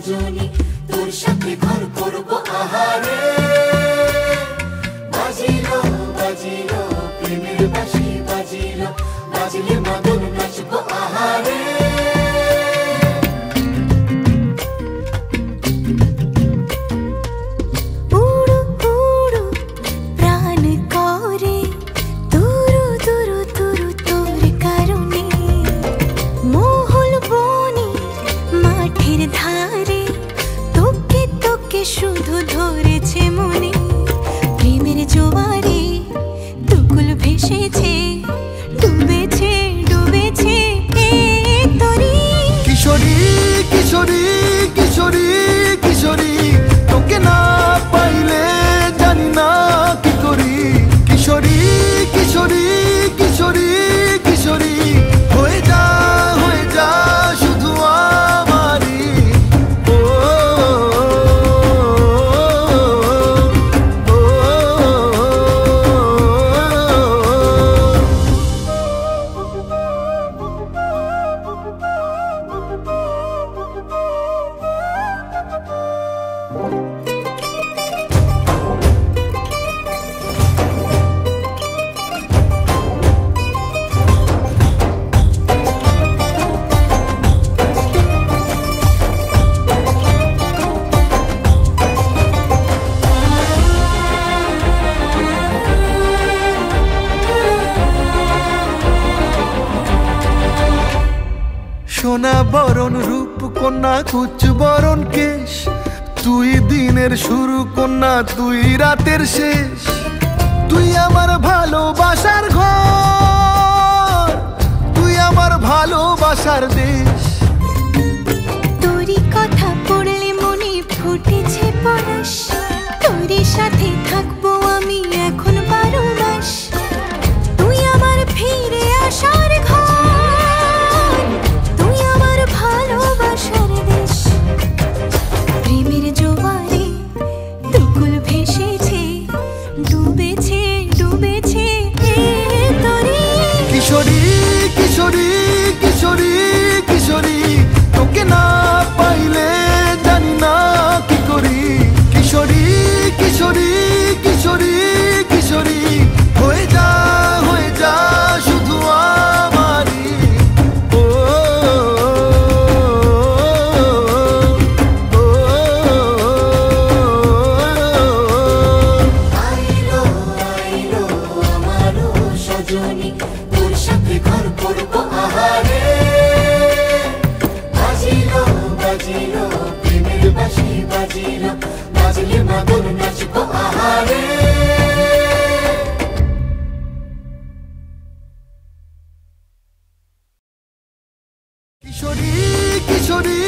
সজনী তোর সাথে ঘর করব আহারে বাজিলো বাজিলো প্রেমের বাঁশি বাজিলো বাজলে মদন নাচবো আহারে শুধু ধরেছে মনে প্রেমের জোয়ারে দুকুল ভেসেছে ডুবেছে ডুবেছে তরি কিশোরী কিশোরী কিশোরী কিশোরী তোকে না পাইলে জানি না কি করি কিশোরী কিশোরী কিশোরী কিশোরী হয়ে যা শুধু আমারি সোনা বরণ রূপ কন্যা কুচ বরণ কেশ তুই দিনের শুরু কন্যা তুই রাতের শেষ তুই আমার ভালোবাসার ঘর তুই আমার ভালোবাসার দেশ তোরই কথা পড়লে মনে ফুটেছে পরশ তোরই সাথে থাকবো আমি এখন 12 মাস তুই আমার ফিরে আসার ঘর তুই আমার ভালোবাসার দেশ প্রেমের জোয়ারে দুকুল ভেসেছে ডুবেছে ডুবেছে তরি কিশোরী কিশোরী কিশোরী কিশোরী তোকে না পাইলে জানি না কি করি কিশোরী কিশোরী কিশোরী কিশোরী হয়ে যা শুধু আমারি আইলো আইলো আমারও সজনী তোর সাথে ঘর করব আহারে বাজিলো বাজিলো প্রেমের বাঁশি বাজিলো বাজলে মদন নাচবো আহারে কিশোরী কিশোরী